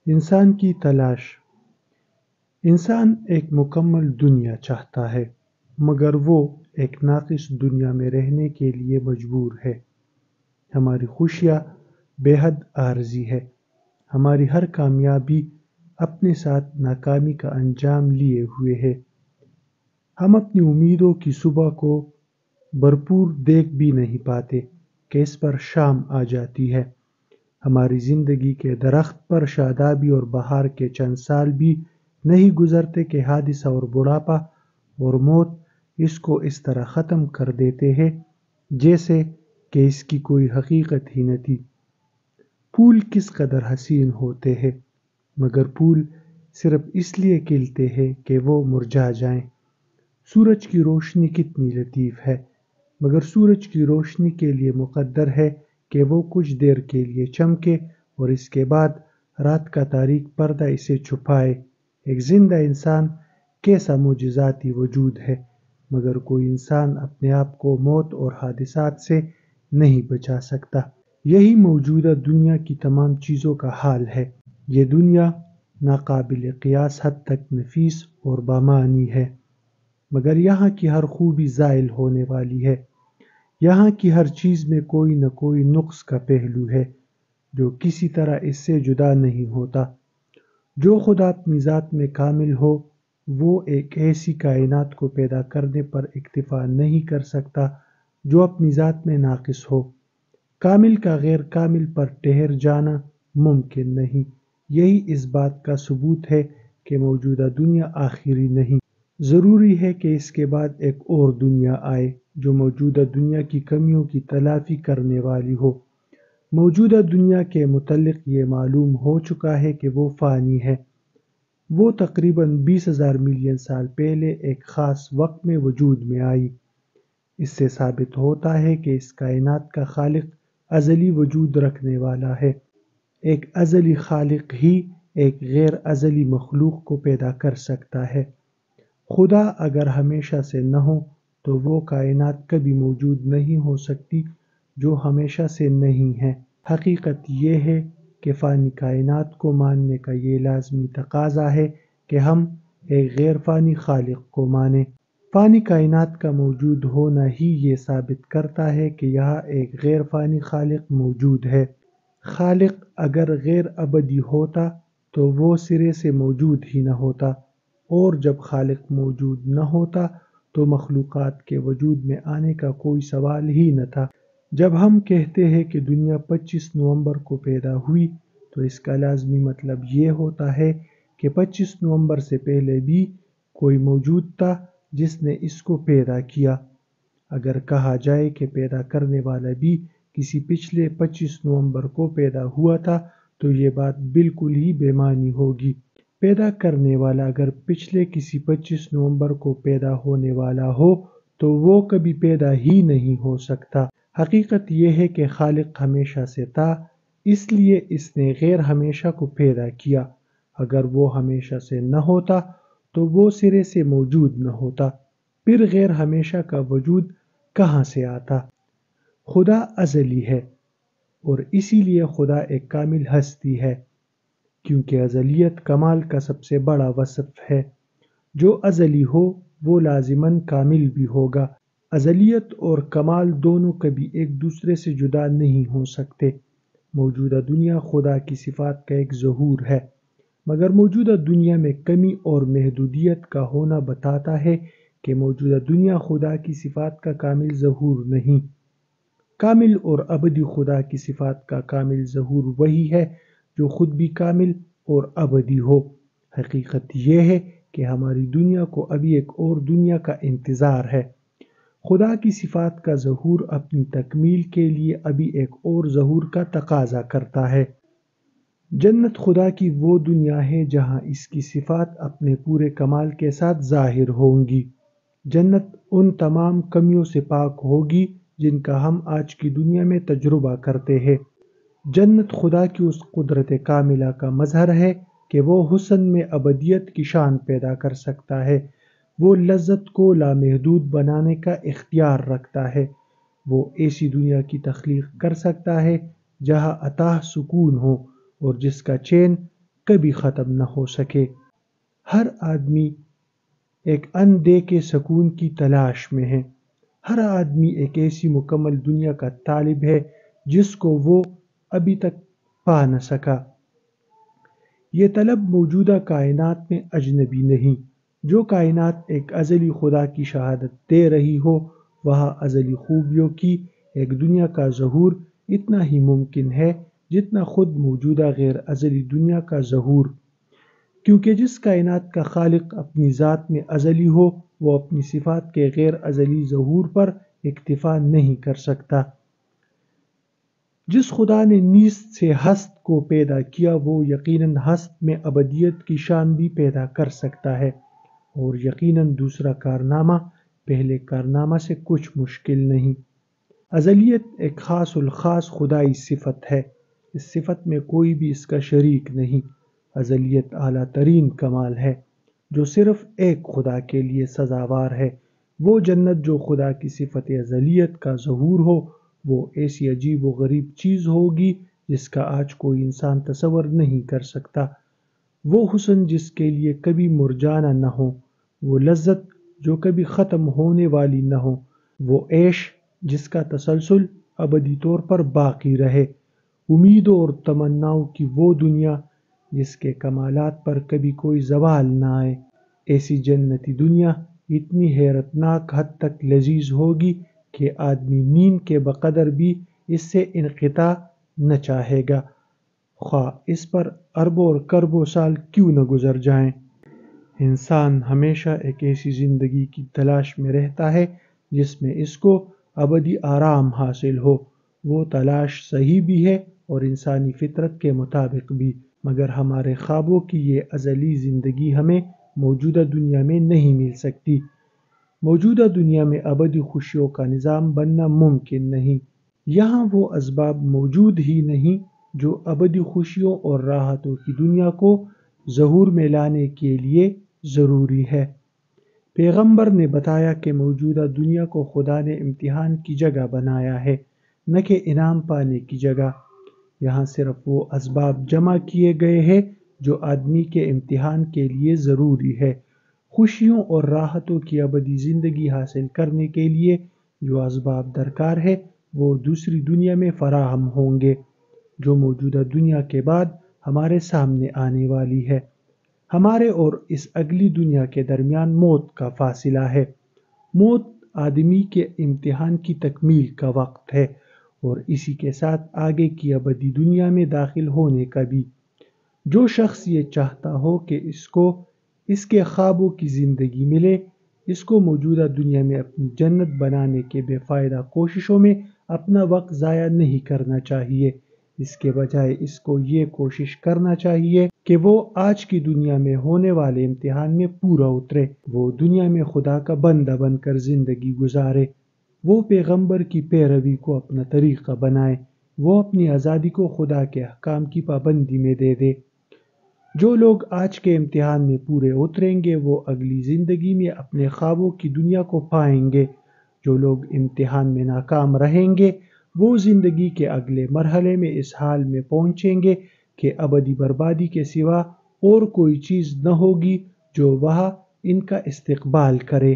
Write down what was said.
انسان کی تلاش۔ انسان ایک مکمل دنیا چاہتا ہے، مگر وہ ایک ناقص دنیا میں رہنے کے لیے مجبور ہے۔ ہماری خوشیاں بے حد عارضی ہے۔ ہماری ہر کامیابی اپنے ساتھ ناکامی کا انجام لیے ہوئے ہے۔ ہم اپنی امیدوں کی صبح کو بھرپور دیکھ بھی نہیں پاتے کہ اس پر شام آ جاتی ہے۔ ہماری زندگی کے درخت پر شادابی اور بہار کے چند سال بھی نہیں گزرتے کہ حادثہ اور بڑھاپا اور موت اس کو اس طرح ختم کر دیتے ہیں جیسے کہ اس کی کوئی حقیقت ہی نہ تھی۔ پھول کس قدر حسین ہوتے ہیں، مگر پھول صرف اس لیے کھلتے ہیں کہ وہ مرجھا جائیں۔ سورج کی روشنی کتنی لطیف ہے، مگر سورج کی روشنی کے لیے مقدر ہے کہ وہ کچھ دیر کے لیے چمکے اور اس کے بعد رات کا تاریک پردہ اسے چھپائے۔ ایک زندہ انسان کیسا معجزاتی وجود ہے، مگر کوئی انسان اپنے آپ کو موت اور حادثات سے نہیں بچا سکتا۔ یہی موجودہ دنیا کی تمام چیزوں کا حال ہے۔ یہ دنیا ناقابل قیاس حد تک نفیس اور بامعنی ہے، مگر یہاں کی ہر خوبی زائل ہونے والی ہے۔ یہاں کی ہر چیز میں کوئی نہ کوئی نقص کا پہلو ہے جو کسی طرح اس سے جدا نہیں ہوتا۔ جو خدا اپنی ذات میں کامل ہو، وہ ایک ایسی کائنات کو پیدا کرنے پر اکتفا نہیں کر سکتا جو اپنی ذات میں ناقص ہو۔ کامل کا غیر کامل پر ٹھہر جانا ممکن نہیں۔ یہی اس بات کا ثبوت ہے کہ موجودہ دنیا آخری نہیں۔ ضروری ہے کہ اس کے بعد ایک اور دنیا آئے جو موجودہ دنیا کی کمیوں کی تلافی کرنے والی ہو۔ موجودہ دنیا کے متعلق یہ معلوم ہو چکا ہے کہ وہ فانی ہے۔ وہ تقریباً 20,000 ملین سال پہلے ایک خاص وقت میں وجود میں آئی۔ اس سے ثابت ہوتا ہے کہ اس کائنات کا خالق ازلی وجود رکھنے والا ہے۔ ایک ازلی خالق ہی ایک غیر ازلی مخلوق کو پیدا کر سکتا ہے۔ خدا اگر ہمیشہ سے نہ ہو تو وہ کائنات کبھی موجود نہیں ہو سکتی جو ہمیشہ سے نہیں ہے۔ حقیقت یہ ہے کہ فانی کائنات کو ماننے کا یہ لازمی تقاضا ہے کہ ہم ایک غیر فانی خالق کو مانیں۔ فانی کائنات کا موجود ہونا ہی یہ ثابت کرتا ہے کہ یہاں ایک غیر فانی خالق موجود ہے۔ خالق اگر غیر ابدی ہوتا تو وہ سرے سے موجود ہی نہ ہوتا، اور جب خالق موجود نہ ہوتا تو مخلوقات کے وجود میں آنے کا کوئی سوال ہی نہ تھا۔ جب ہم کہتے ہیں کہ دنیا 25 نومبر کو پیدا ہوئی تو اس کا لازمی مطلب یہ ہوتا ہے کہ 25 نومبر سے پہلے بھی کوئی موجود تھا جس نے اس کو پیدا کیا۔ اگر کہا جائے کہ پیدا کرنے والا بھی کسی پچھلے 25 نومبر کو پیدا ہوا تھا تو یہ بات بالکل ہی بے معنی ہوگی۔ پیدا کرنے والا اگر پچھلے کسی 25 نومبر کو پیدا ہونے والا ہو تو وہ کبھی پیدا ہی نہیں ہو سکتا۔ حقیقت یہ ہے کہ خالق ہمیشہ سے تھا، اس لیے اس نے غیر ہمیشہ کو پیدا کیا۔ اگر وہ ہمیشہ سے نہ ہوتا تو وہ سرے سے موجود نہ ہوتا، پھر غیر ہمیشہ کا وجود کہاں سے آتا؟ خدا ازلی ہے، اور اسی لیے خدا ایک کامل ہستی ہے، کیونکہ ازلیت کمال کا سب سے بڑا وصف ہے۔ جو ازلی ہو وہ لازماً کامل بھی ہوگا۔ ازلیت اور کمال دونوں کبھی ایک دوسرے سے جدا نہیں ہو سکتے۔ موجودہ دنیا خدا کی صفات کا ایک ظہور ہے، مگر موجودہ دنیا میں کمی اور محدودیت کا ہونا بتاتا ہے کہ موجودہ دنیا خدا کی صفات کا کامل ظہور نہیں۔ کامل اور ابدی خدا کی صفات کا کامل ظہور وہی ہے جو خود بھی کامل اور ابدی ہو۔ حقیقت یہ ہے کہ ہماری دنیا کو ابھی ایک اور دنیا کا انتظار ہے۔ خدا کی صفات کا ظہور اپنی تکمیل کے لیے ابھی ایک اور ظہور کا تقاضا کرتا ہے۔ جنت خدا کی وہ دنیا ہے جہاں اس کی صفات اپنے پورے کمال کے ساتھ ظاہر ہوں گی۔ جنت ان تمام کمیوں سے پاک ہوگی جن کا ہم آج کی دنیا میں تجربہ کرتے ہیں۔ جنت خدا کی اس قدرت کاملہ کا مظہر ہے کہ وہ حسن میں ابدیت کی شان پیدا کر سکتا ہے۔ وہ لذت کو لامحدود بنانے کا اختیار رکھتا ہے۔ وہ ایسی دنیا کی تخلیق کر سکتا ہے جہاں اتاہ سکون ہو اور جس کا چین کبھی ختم نہ ہو سکے۔ ہر آدمی ایک اندھے کے سکون کی تلاش میں ہے۔ ہر آدمی ایک ایسی مکمل دنیا کا طالب ہے جس کو وہ ابھی تک پا نہ سکا۔ یہ طلب موجودہ کائنات میں اجنبی نہیں۔ جو کائنات ایک ازلی خدا کی شہادت دے رہی ہو، وہاں ازلی خوبیوں کی ایک دنیا کا ظہور اتنا ہی ممکن ہے جتنا خود موجودہ غیر ازلی دنیا کا ظہور، کیونکہ جس کائنات کا خالق اپنی ذات میں ازلی ہو، وہ اپنی صفات کے غیر ازلی ظہور پر اکتفا نہیں کر سکتا۔ جس خدا نے نیست سے ہست کو پیدا کیا، وہ یقیناً ہست میں ابدیت کی شان بھی پیدا کر سکتا ہے، اور یقیناً دوسرا کارنامہ پہلے کارنامہ سے کچھ مشکل نہیں۔ ازلیت ایک خاص الخاص خدائی صفت ہے۔ اس صفت میں کوئی بھی اس کا شریک نہیں۔ ازلیت اعلیٰ ترین کمال ہے جو صرف ایک خدا کے لیے سزاوار ہے۔ وہ جنت جو خدا کی صفت ازلیت کا ظہور ہو، وہ ایسی عجیب و غریب چیز ہوگی جس کا آج کوئی انسان تصور نہیں کر سکتا۔ وہ حسن جس کے لیے کبھی مرجانا نہ ہو، وہ لذت جو کبھی ختم ہونے والی نہ ہو، وہ عیش جس کا تسلسل ابدی طور پر باقی رہے، امیدوں اور تمناؤں کی وہ دنیا جس کے کمالات پر کبھی کوئی زوال نہ آئے۔ ایسی جنتی دنیا اتنی حیرت ناک حد تک لذیذ ہوگی کہ آدمی نیند کے بقدر بھی اس سے انقطاع نہ چاہے گا، خواہ اس پر اربوں اور کربوں سال کیوں نہ گزر جائیں۔ انسان ہمیشہ ایک ایسی زندگی کی تلاش میں رہتا ہے جس میں اس کو ابدی آرام حاصل ہو۔ وہ تلاش صحیح بھی ہے اور انسانی فطرت کے مطابق بھی، مگر ہمارے خوابوں کی یہ ازلی زندگی ہمیں موجودہ دنیا میں نہیں مل سکتی۔ موجودہ دنیا میں ابدی خوشیوں کا نظام بننا ممکن نہیں۔ یہاں وہ اسباب موجود ہی نہیں جو ابدی خوشیوں اور راحتوں کی دنیا کو ظہور میں لانے کے لیے ضروری ہے۔ پیغمبر نے بتایا کہ موجودہ دنیا کو خدا نے امتحان کی جگہ بنایا ہے، نہ کہ انعام پانے کی جگہ۔ یہاں صرف وہ اسباب جمع کیے گئے ہیں جو آدمی کے امتحان کے لیے ضروری ہے۔ خوشیوں اور راحتوں کی ابدی زندگی حاصل کرنے کے لیے جو اسباب درکار ہے، وہ دوسری دنیا میں فراہم ہوں گے، جو موجودہ دنیا کے بعد ہمارے سامنے آنے والی ہے۔ ہمارے اور اس اگلی دنیا کے درمیان موت کا فاصلہ ہے۔ موت آدمی کے امتحان کی تکمیل کا وقت ہے، اور اسی کے ساتھ آگے کی ابدی دنیا میں داخل ہونے کا بھی۔ جو شخص یہ چاہتا ہو کہ اس کو اس کے خوابوں کی زندگی ملے، اس کو موجودہ دنیا میں اپنی جنت بنانے کے بے فائدہ کوششوں میں اپنا وقت ضائع نہیں کرنا چاہیے۔ اس کے بجائے اس کو یہ کوشش کرنا چاہیے کہ وہ آج کی دنیا میں ہونے والے امتحان میں پورا اترے، وہ دنیا میں خدا کا بندہ بن کر زندگی گزارے، وہ پیغمبر کی پیروی کو اپنا طریقہ بنائے، وہ اپنی آزادی کو خدا کے احکام کی پابندی میں دے دے۔ جو لوگ آج کے امتحان میں پورے اتریں گے، وہ اگلی زندگی میں اپنے خوابوں کی دنیا کو پائیں گے۔ جو لوگ امتحان میں ناکام رہیں گے، وہ زندگی کے اگلے مرحلے میں اس حال میں پہنچیں گے کہ ابدی بربادی کے سوا اور کوئی چیز نہ ہوگی جو وہاں ان کا استقبال کرے۔